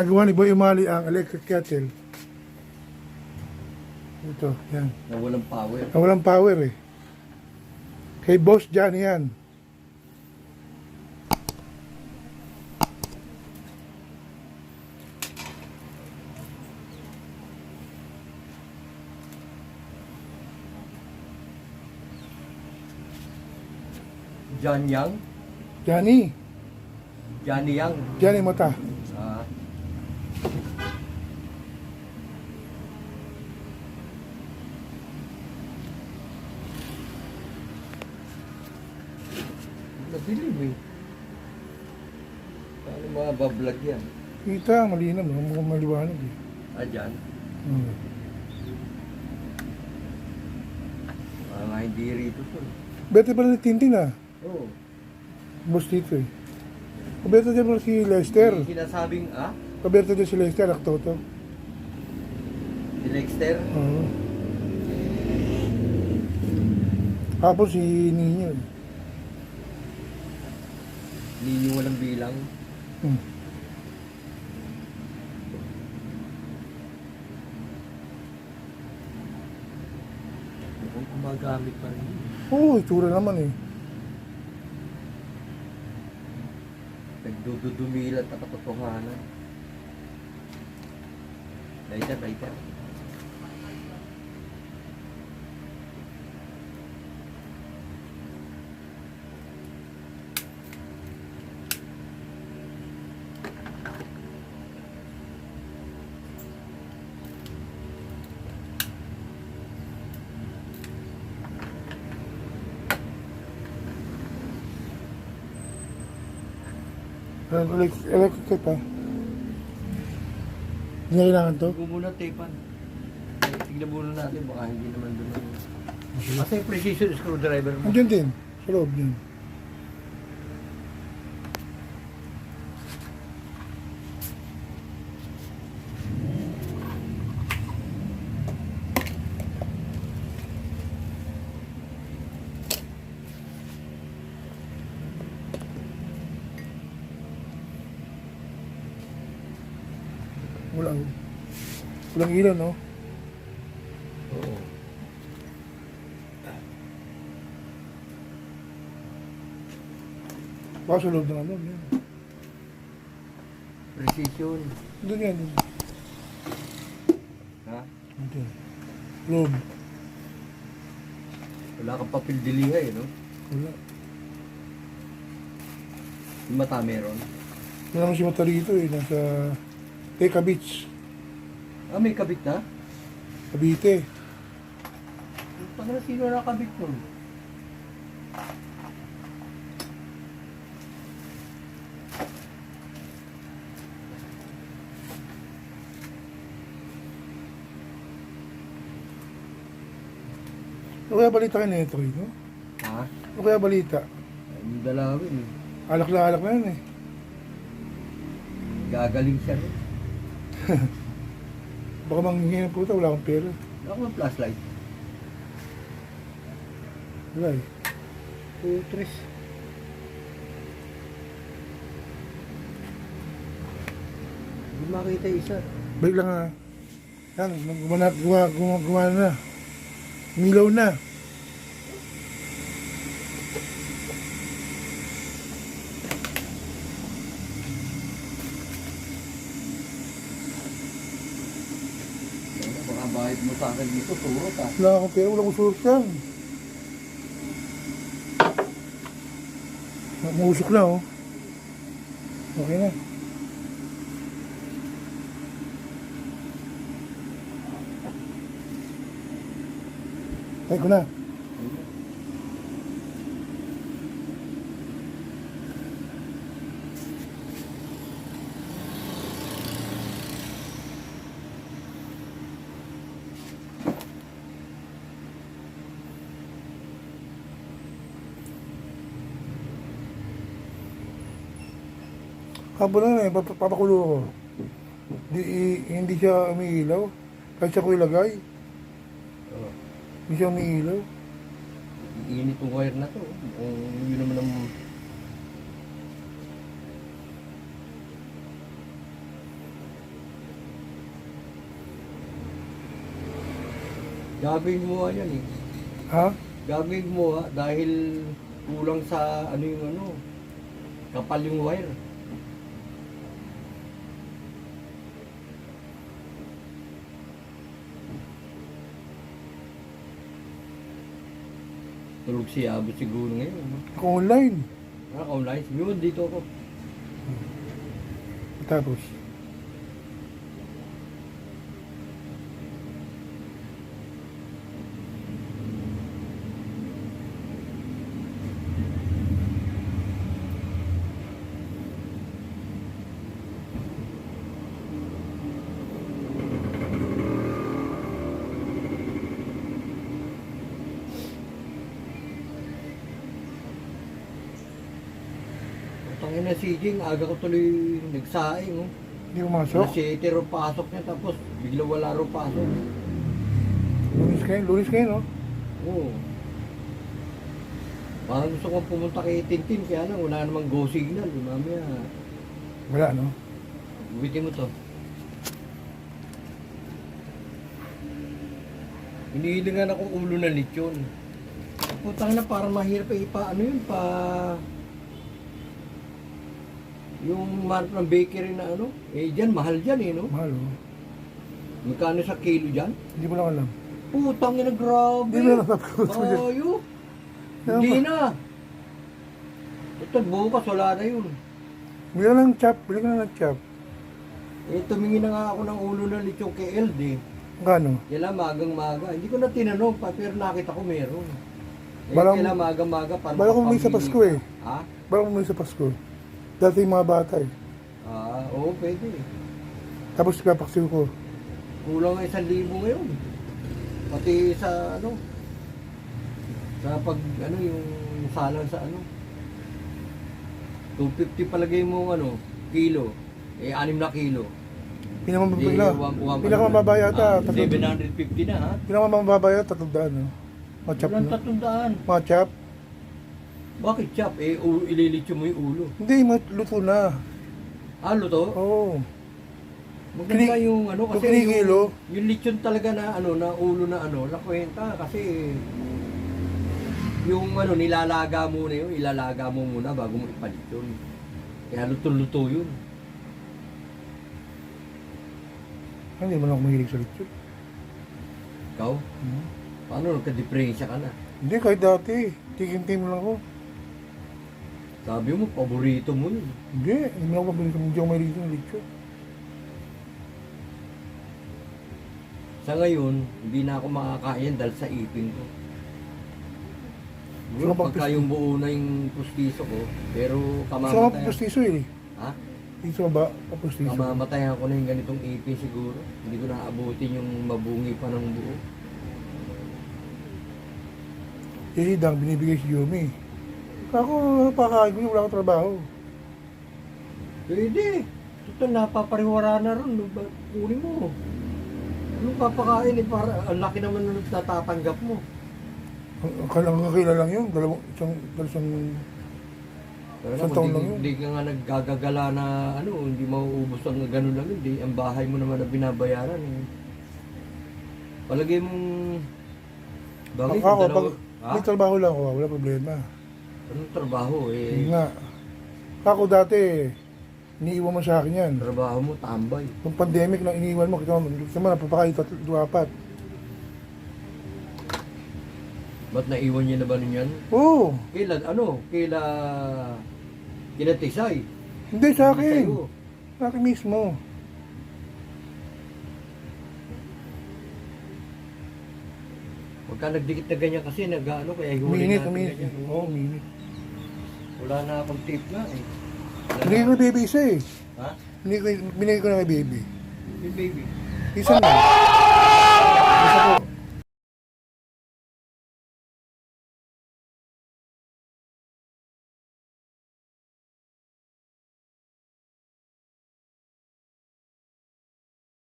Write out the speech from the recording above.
Nagawa ni Boy Umali ang electric kettle. Ito, yan. Na walang power. Na walang power eh. Kay Boss Johnny yan. John Yang. Johnny. Johnny Yang. Johnny Mata. Ah. Nabilib eh. Paano mabablog yan? Kita, malinaw. Mukhang maliwanag eh. Ah, dyan? Hmm. Mga hindi rito to. Bete pala ni Tintin ah. Oo. Boss dito eh. Kaberto din pala si Lester. Yung sinasabing, Kaberto din si Lester, Aktoto. si Lexter. Oo. Hapon si Ninyo eh. Ninyo walang bilang. Hmm. Kung gumagamit pa rin. Oo, itsura naman eh. Nagdudumilat na katotohanan. Later, later. Electric pa. Hindi na kailangan to. Huwag muna tapean. Tignan muna natin, baka hindi naman doon. Kasi yung precision screwdriver mo. Andiyan din. Sa loob din. Walang ilaw, no? Oo. Baka sa loob ng ano, yan. Precision. Doon yan. Doon. Ha? Doon. Loob. Wala kang papel dilihay, no? Wala. Yung mata meron. Wala naman si Mata rito eh. Nasa Teka Beach. Ah, may kabit na? Cavite. Pag na sino nakabit nun? Ano kaya balita kayo na ito, no? Ha? Ano kaya balita? Yung dalawin eh. Alak na yan eh. Gagaling siya rin. Baka manghingi ng puta, wala akong pera. Ako ng flashlight. Wala eh. Putres. Hindi makita isa. Balik lang ha. Yan, gumana na. Milaw na. Baka bahid mo sa akin dito, turot ah. Wala akong pera, wala akong suot yan. Mausok na oh. Okay na. Ay ko na. Habang na eh, papakulo ko. Hindi siya umiilaw. Kahit siya ko ilagay, Oh. hindi siya umiilaw. Iinit yung wire na to. Kung yun naman ang... Gagawin mo yan eh. Ha? Gagawin mo dahil kulang sa ano yung ano, kapal yung wire. Tulog si Abot siguro ngayon. No? Ako online. Online. Yun, dito ako. Tapos, Tangin na si Jing, aga ko tuloy nagsaing. Oh. hindi pumasok. Alas 7 ro pasok niya tapos bigla wala ro pasok. Lunis kayo, no? Oo. Parang gusto kong pumunta kay Tintin kaya lang wala namang go signal. Mamaya, Wala, no? uwitin mo to. Hinihilingan ako ulo ng lechon. Putang na parang mahirap ano yun pa... Yung manap ng bakery na ano, dyan, mahal dyan no? Mahal, oh. Magkano sa kilo dyan? Hindi mo lang alam. Putang ina, grabe. Hindi mo lang alam. Ayo. Hindi na. Ito, bukas, wala na yun. Bili ka ng chop. Bili ka na ng chop. Tumingin na nga ako ng ulo ng lechon kay LD. Gano? Kailan magang-maga. Hindi ko na tinanong pa, pero nakita ko meron. Balang- Kailan magang-maga. Bala ko may sa Pasko eh. Ha? Bala ko may sa Pasko. Dati yung mga bata eh. Oo, pwede. Tapos kapaksiw ko. Kulang nga 1,000 ngayon. Pati sa ano, sa pag ano yung salang sa ano. 250 palagay mo ano, kilo. 6 na kilo. Pinakamababa yata. 750 na ha. Pinakamababa yata, 300, no? Mga chop, Walang no? 300. Mga chop. Bakit chop? Ililitsyo mo yung ulo. Hindi, luto na. Luto? Oo. Maganda yung ano kasi kinikilo. yung lechon talaga na ano na ulo na ano, nakwenta kasi yung ano nilalaga muna yun, ilalaga mo muna bago mo ipalit yun. Kaya luto-luto yun. Hindi mo lang ako mahilig sa lechon. Ikaw? Paano nagka-diferensya ka na? Hindi, kahit dati. Tikim-tim lang ako. Sabi mo, paborito mo yun. Hindi mo lang ako mahilig. Hindi ako mahilig sa lechon. Sa ngayon, hindi na ako makakain dahil sa ipin ko. Sino bang Pagka yung buo na yung pustiso ko, pero Gusto ko kamamatay. papustiso eh. Ha? Gusto ko ba papustiso? Kamamatayan ko na yung ganitong ipin siguro. Hindi ko naaabutin yung mabungi pa ng buo. Eh, dang binibigay si Yumi. Ako, napakain ko yun. Wala akong trabaho. Pwede. Ito, napapariwara na ron. Kunin mo. Anong papakain eh? Para, ang laki naman na natatanggap mo. Ang kakila lang yun. Isang Pero Isang naman, taon lang yun. hindi ka nga naggagagala na ano, hindi mauubos ang gano'n lang. Hindi, ang bahay mo naman na binabayaran. Eh. Palagay mong... Bagay, Ako, dalawa- pag Ha? may trabaho lang ako, wala problema. Anong trabaho eh? Yun nga. Ako dati, iniiwan mo sa akin yan. Trabaho mo, tambay. Nung pandemic na iniiwan mo, kita mo, napapakain 3-4. Ba't naiwan niya na ba ninyan? Oo, Kailan, ano? Kila Tisay. hindi sa akin. Sa'yo. Sa akin mismo. Pagka nagdikit na ganyan kasi, nag-ano, kaya huli Uminit, natin uminit. ganyan. Oo, uminit. Wala na akong tip nga eh. Binigay ko na baby isa eh. Ha? Binigay ko na kay baby. Yung baby. Isa na.